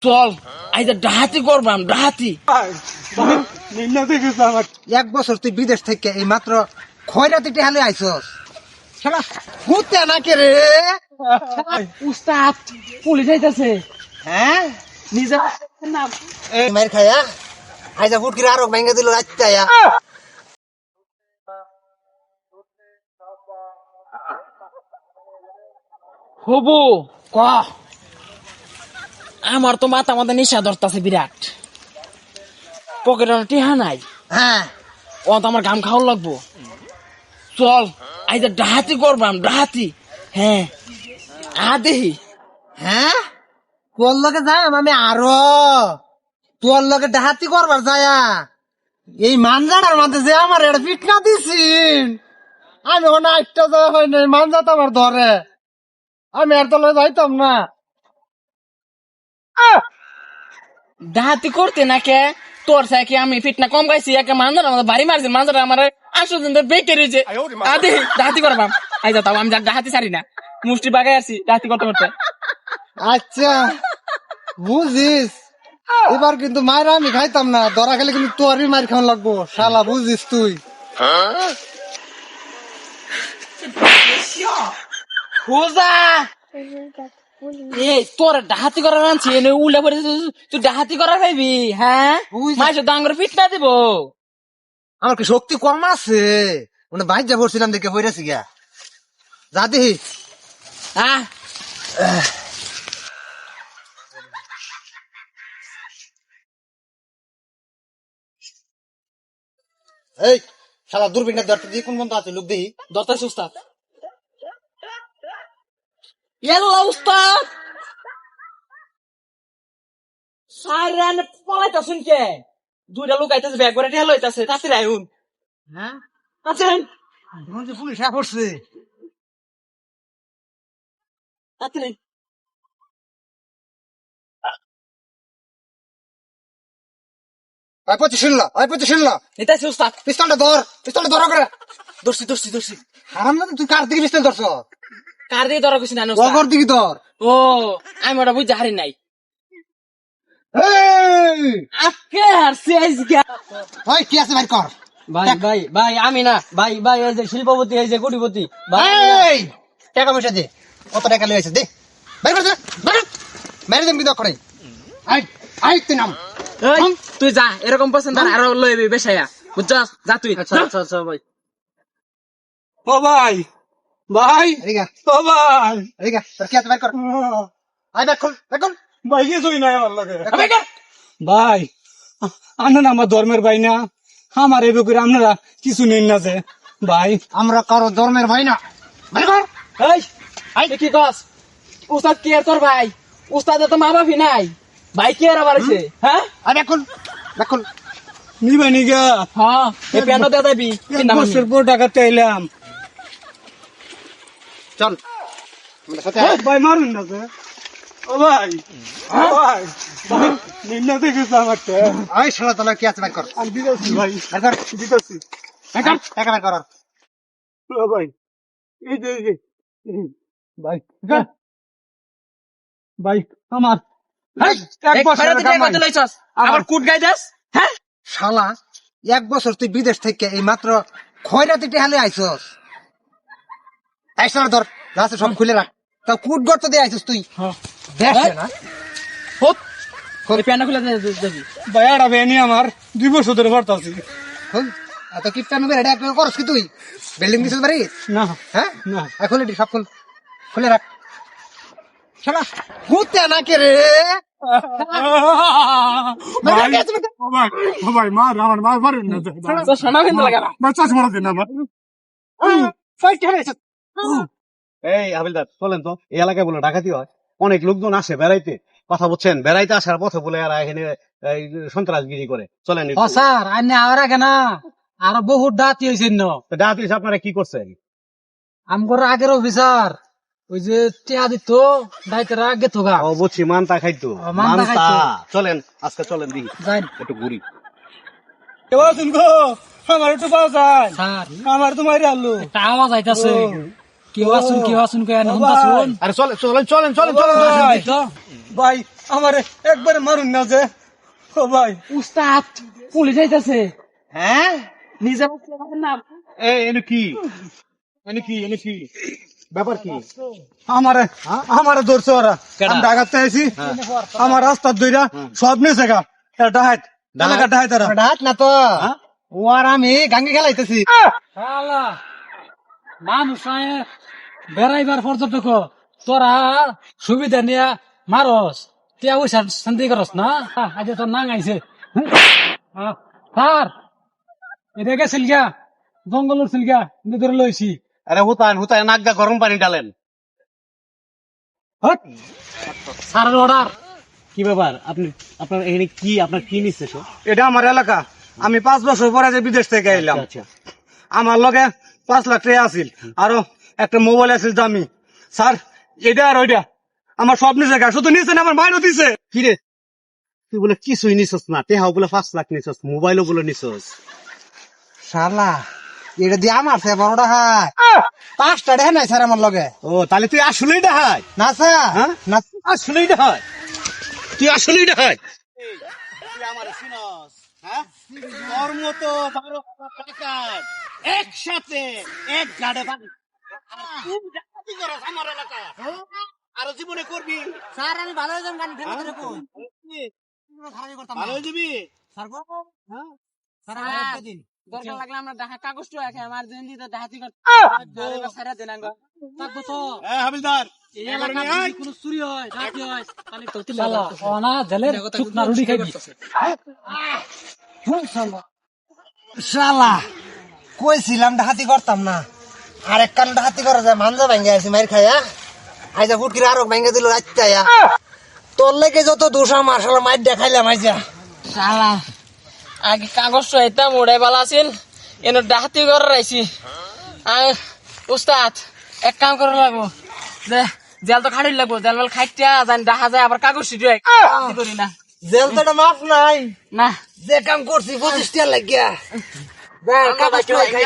চল আইজা ডাহাতি করবাম ডাহাতি। 1 বছর তুই বিদেশ থেকে এই মাত্র খয়রাতি টেহালে আইছস শালা হুতে না কে রে উস্তাদ পুলিশ আইতাছে। হ্যাঁ নিজা না এই মার খায়া আইজা ফুটকির আরো ভাঙা দিল রাত্তায়া হবু ক আমার তো মাথা মাথা নিশা ধরতাছে বিরাট, পকেটে টিহা নাই। হ্যাঁ ও তো আমার গাম খাওয়া লাগবো। চল আইজা ডাহাতি করবাম ডাহাতি। হ্যাঁ দেহি। হ্যাঁ তোর লগে যাম আমি আরো তোর লগে ডাহাতি করবার যায়া এই মানজাটার মধ্যে যে আমার এটা পিটনা দিছিন আমি ওনা একটা যাওয়া হয় নাই মানজাত আমার ধরে আমি আর তলে যাইতাম না। ডাহাতি করতে না কে তোর সাইকে আমি ফিটনা কম গাইছি একে মানজার আমাদের বাড়ি মারছি, মানজার আমার 800 দিন ধরে বেঁকে রয়েছে। দেহি ডাহাতি করবাম। আইজা তাও আমি ডাহাতি সারি না, মুষ্টি বাগাই আছি ডাহাতি করতে করতে। আচ্ছা বুঝিস এবার কিন্তু মায়ের আমি খাইতাম না, ধরা খেলে কিন্তু তোরই মার খাওয়া লাগবো শালা বুঝিস তুই। খোঁজা এই তোর ডাহাতি করার আনছি এনে উল্টা পড়ে তুই ডাহাতি করার ভাবি। হ্যাঁ মাইসে ডাঙ্গর ফিট না দিব। আমার কি শক্তি কম আছে মানে বাইর যা পড়ছিলাম দেখে হইরাছি গিয়া যা দেখি। আহ এই শালা দূরবীন ধরতে দিয়ে কোন বন্ধু আছে লোক দেখি দরতাছি উস্তাদ। ইয়াল্লা উস্তাদ সাইরান পলাইতাছুন কে? দুইটা লোক আইতাছে ব্যাগ করে ঠেলা হইতাছে তাড়াতাড়ি আইউন। হ্যাঁ তাড়াতাড়ি পুলিশ পড়ছে তাড়াতাড়ি। আই পড়তে শুনলা নিতাছি উস্তাদ। পিস্তলটা ধর করে দর্শি হারাম না তুই কার দিকে পিস্তল ধরছ কার দিয়ে ধরা কিছু না অগর দিকে ধর। ও আমি ওটা বুঝতে হারি নাই। এই আজকে হারছি আজকে। ওই কি আছে ভাই কর ভাই আমি না ভাই এই যে শিল্পপতি এই যে কোটিপতি এই টাকা পয়সা দে কত টাকা লইছে দে বের কর মেরে দেম কি দখরে আই তুই নাম এই, তুই যা এরকম পছন্দ আরো লইবি বেশায়া বুঝছস যা তুই। আচ্ছা ভাই। ও ভাই এদিকে ও ভাই এদিকে তোর কি আছে বের কর আই বের কর ভাই কিছুই নাই আমার লাগে। আবে কর। ভাই আপনারা আমার ধর্মের ভাই না, আমার এ করে আপনারা কিছু নেন না যে ভাই। আমরা কারো ধর্মের ভাই না বের কর। এই কি কস উস্তাদ কি আর তোর ভাই? উস্তাদের তো মা বাপি নাই, ভাই কি আর আবার আছে? হ্যাঁ আই বের কর নিবে নিগা হ্যাঁ এই প্যান্ট দে দেবি বছর পর টাকা চাইলাম। চল আমাদের সাথে ভাই মারুন না যে ও ভাই ভাই নেন না দেখে আমার আই শালা তোর কি আছে বের কর আমি দিতেছি ভাই, বের কর দিতেছি। টাকা বের কর ও ভাই এই যে ভাই ভাই আমার এক বছর কামাই। আবার কুট গাই দাস। হ্যাঁ শালা 1 বছর তুই বিদেশ থেকে এই মাত্র খয়রাতি টেহালে আইছস এই শালা ধর রাস্তা সব খুলে রাখ তা কুট গর্ত দিয়ে আইছস তুই দেখ না হোত এই প্যান্ট খুলে দেবি। ভাই আড়া বেনি আমার 2 বছর ধরে পড়তাছি এত কিপটা নুবে এটা করস কি তুই বিল্ডিং দিছিস বাড়ি না। হ্যাঁ না আর খুলে দি সব খুলে রাখ শালা হুতে না কে রে ভাই মার আমার মারুন না তো শোনা কিন্তু লাগা না। বাচ্চা মারা দিন আমার। এই হাবিলদার চলেন তো, এই এলাকায় বলে ডাকাতি হয়, অনেক লোকজন আসে বেড়াইতে, কথা বলছেন বেড়াইতে আসার পথে বলে এরা এখানে এই সন্ত্রাসগিরি করে। চলেন একটু। স্যার আইনে আর আগে না আরো বহুত ডাতি হয়েছে তো ডাকাতি এসে আপনারা কি করছেন? আমগর আগের অফিসার ওই যে টিয়া দিত দায়িত্বের আগে তো গা ও বুঝছি, মানতা খাইতো মানতা খাইতো। চলেন আজকে চলেন দিই যাই একটু ঘুরি। এবার শুন গো আমার একটু পাওয়া যায়, স্যার আমার তো মারি আলু একটা আওয়াজ আইতাছে কেউ আসুন কেউ আসুন কেউ ভাই। আরে চলেন চলেন চলেন চলেন চলেন ভাই আমারে একবারে মারুন না যে ও ভাই উস্তাদ পুলিশ আইতাছে হ্যাঁ নিজে না এনে কি এনে কি এনে কি ব্যাপার কি আমারে আমারে ধরছে ওরা আমি ঢাকাতে আইছি আমার রাস্তার দুইটা সব নিয়েছে গা ডাহাত এলাকা ডাহাত তারা ডাক না তো ও আর আমি গাঙ্গে খেলাইতেছি শালা মানুষ বেড়াইবার পর্যটক তোরা সুবিধা নিয়ে মারস তিয়া ওই শান্তি করস না আজ তোর নাং আইছে স্যার এটা গেছিল গা জঙ্গলের ছিল গা ধরে লইছি আরে হুতান হুতান নাগা গরম পানি ডালেন স্যারের অর্ডার কি ব্যাপার আপনি আপনার এখানে কি আপনার কি নিচ্ছে সে এটা আমার এলাকা আমি 5 বছর পরে যে বিদেশ থেকে এলাম আচ্ছা আমার লগে 5 লাখ টাকা আছিল আরো একটা মোবাইল আছিল দামি স্যার এটা আর ওইটা আমার সব নিচে গা শুধু নিচে না আমার মাইনও দিছে কি রে তুই বলে কিছুই নিছস না টেহাও বলে 5 লাখ নিছস মোবাইলও বলে নিছস শালা এটা দিয়ে আমার সে বড় ডাহাত 5টা ডেহে নাই স্যার আমার লগে ও তাহলে তুই আসলেই ডাহাই না স্যার হ্যাঁ? না আসলেই ডাহাই তুই আসলেই ডাহাই তুই আমার চিনস হ্যাঁ তোর মতো 12 টাকা একসাথে এক গাড়ে ভাঙি খুব ডাকাতি করস আমার এলাকা আর জীবনে করবি স্যার আমি ভালো একজন গান ঠেলে ধরে কোন খারাপই করতাম ভালো হয়ে যাবি স্যার করব হ্যাঁ স্যার একটা দিন দরকার লাগলে আমরা ডাহা কাগজটা রাখে আমার জেন্দি তো ডাহাতি কর সারা দিন আঙ্গ থাকবো তো হাবিলদার এই এলাকায় যদি কোনো চুরি হয় ডাকাতি হয় তাহলে তো শালা না জেলের শুকনা রুটি খাবি শালা কইছিলাম ডাকাতি করতাম না আর এক কান ডাকাতি করা যায় মানজা ভাঙ্গে আছে মাইর খায়া আইজা ফুটকির আরো ভাঙ্গে দিল রাত্তায়া তোর লেগে যত দোষ আমার শালা মাইর দেখাইলাম আইজা শালা আগে কাগজটা এটা মোড়াই বালা আছিল এনে ডাহাতি করে রাইছি উস্তাদ এক কাম করে লাগবো জেল তো খাড়ি লাগবো জেল বেল খাইটা জানি দেখা যায় আবার কাগজ করি না জেল তো মাফ নাই না যে কাম করছি 25 টা লাগিয়া কাগজ খাই